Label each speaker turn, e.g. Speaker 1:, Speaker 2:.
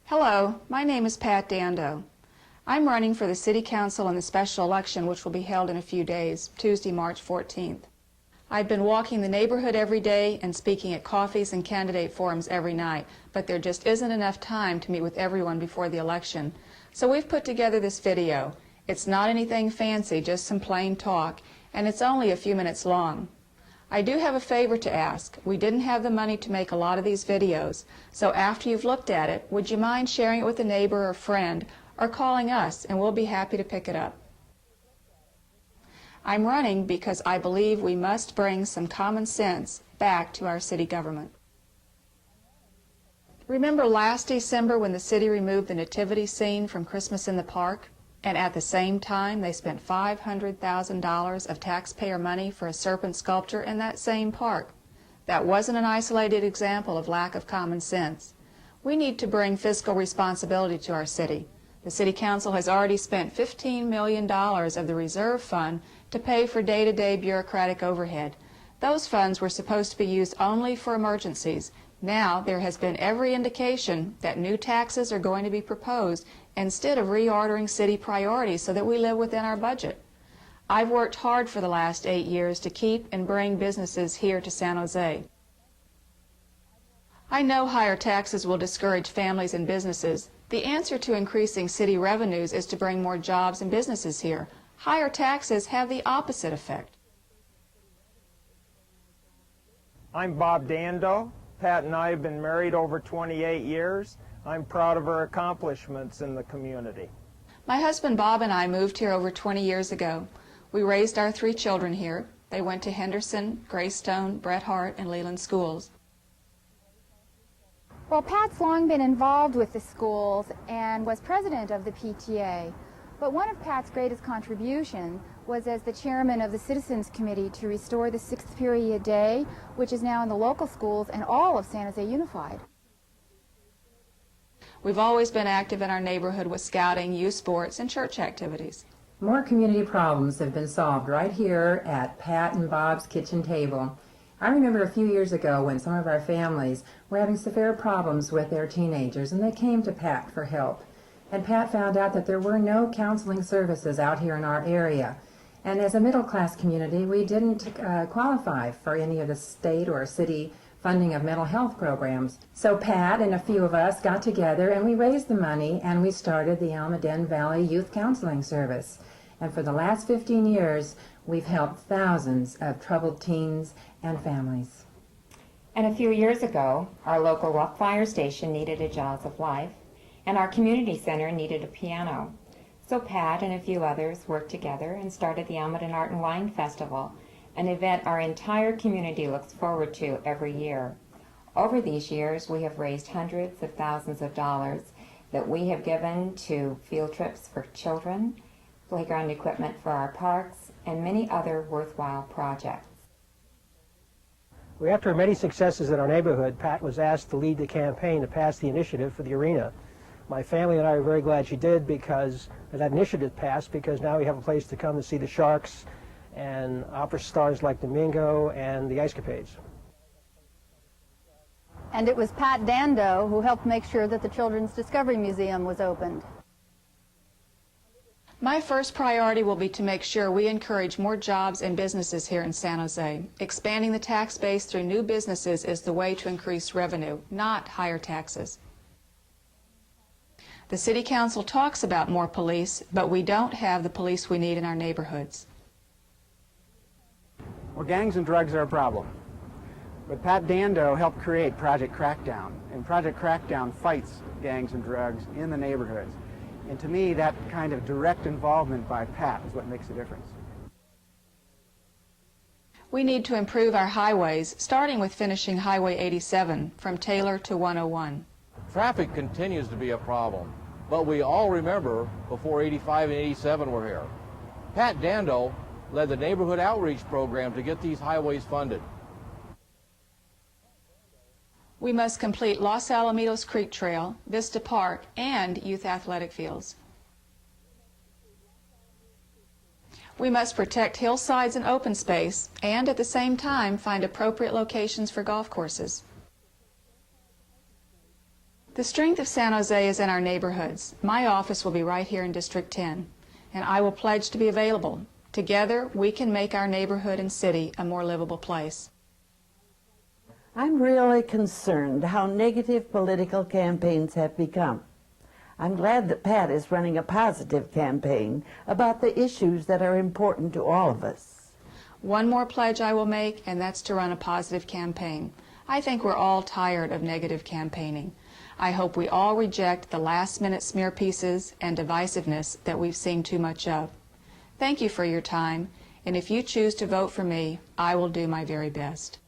Speaker 1: Hello, my name is Pat Dando. I'm running for the City Council in the special election which will be held in a few days, Tuesday, March 14th. I've been walking the neighborhood every day and speaking at coffees and candidate forums every night, but there just isn't enough time to meet with everyone before the election. So we've put together this video. It's not anything fancy, just some plain talk, and it's only a few minutes long. I do have a favor to ask. We didn't have the money to make a lot of these videos, so after you've looked at it, would you mind sharing it with a neighbor or friend, or calling us, and we'll be happy to pick it up. I'm running because I believe we must bring some common sense back to our city government. Remember last December when the city removed the nativity scene from Christmas in the Park? And at the same time, they spent $500,000 of taxpayer money for a serpent sculpture in that same park. That wasn't an isolated example of lack of common sense. We need to bring fiscal responsibility to our city. The City Council has already spent $15 million of the reserve fund to pay for day-to-day bureaucratic overhead. Those funds were supposed to be used only for emergencies. Now there has been every indication that new taxes are going to be proposed instead of reordering city priorities so that we live within our budget. I've worked hard for the last 8 years to keep and bring businesses here to San Jose. I know higher taxes will discourage families and businesses. The answer to increasing city revenues is to bring more jobs and businesses here. Higher taxes have the opposite effect.
Speaker 2: I'm Bob Dando. Pat and I have been married over 28 years. I'm proud of our accomplishments in the community.
Speaker 1: My husband Bob and I moved here over 20 years ago. We raised our 3 children here. They went to Henderson, Greystone, Bret Harte, and Leland schools.
Speaker 3: Well, Pat's long been involved with the schools and was president of the PTA. But one of Pat's greatest contributions was as the chairman of the Citizens Committee to restore the 6th period day, which is now in the local schools and all of San Jose Unified.
Speaker 1: We've always been active in our neighborhood with scouting, youth sports, and church activities.
Speaker 4: More community problems have been solved right here at Pat and Bob's kitchen table. I remember a few years ago when some of our families were having severe problems with their teenagers, and they came to Pat for help. And Pat found out that there were no counseling services out here in our area. And as a middle-class community, we didn't qualify for any of the state or city funding of mental health programs. So Pat and a few of us got together and we raised the money and we started the Almaden Valley Youth Counseling Service. And for the last 15 years, we've helped thousands of troubled teens and families.
Speaker 5: And a few years ago, our local rock fire station needed a Jaws of Life, and our community center needed a piano. So Pat and a few others worked together and started the Almaden Art and Wine Festival, an event our entire community looks forward to every year. Over these years, we have raised hundreds of thousands of dollars that we have given to field trips for children, playground equipment for our parks, and many other worthwhile projects.
Speaker 2: Well, after many successes in our neighborhood, Pat was asked to lead the campaign to pass the initiative for the arena. My family and I are very glad she did because that initiative passed, because now we have a place to come to see the Sharks and opera stars like Domingo and the Ice Capades.
Speaker 6: And it was Pat Dando who helped make sure that the Children's Discovery Museum was opened.
Speaker 1: My first priority will be to make sure we encourage more jobs and businesses here in San Jose. Expanding the tax base through new businesses is the way to increase revenue, not higher taxes. The City Council talks about more police, but we don't have the police we need in our neighborhoods.
Speaker 7: Well, gangs and drugs are a problem. But Pat Dando helped create Project Crackdown, and Project Crackdown fights gangs and drugs in the neighborhoods. And to me, that kind of direct involvement by Pat is what makes a difference.
Speaker 1: We need to improve our highways, starting with finishing Highway 87 from Taylor to 101.
Speaker 8: Traffic continues to be a problem, but we all remember before 85 and 87 were here. Pat Dando led the neighborhood outreach program to get these highways funded.
Speaker 1: We must complete Los Alamitos Creek Trail, Vista Park, and youth athletic fields. We must protect hillsides and open space, and at the same time find appropriate locations for golf courses. The strength of San Jose is in our neighborhoods. My office will be right here in District 10, and I will pledge to be available. Together, we can make our neighborhood and city a more livable place.
Speaker 9: I'm really concerned how negative political campaigns have become. I'm glad that Pat is running a positive campaign about the issues that are important to all of us.
Speaker 1: One more pledge I will make, and that's to run a positive campaign. I think we're all tired of negative campaigning. I hope we all reject the last-minute smear pieces and divisiveness that we've seen too much of. Thank you for your time, and if you choose to vote for me, I will do my very best.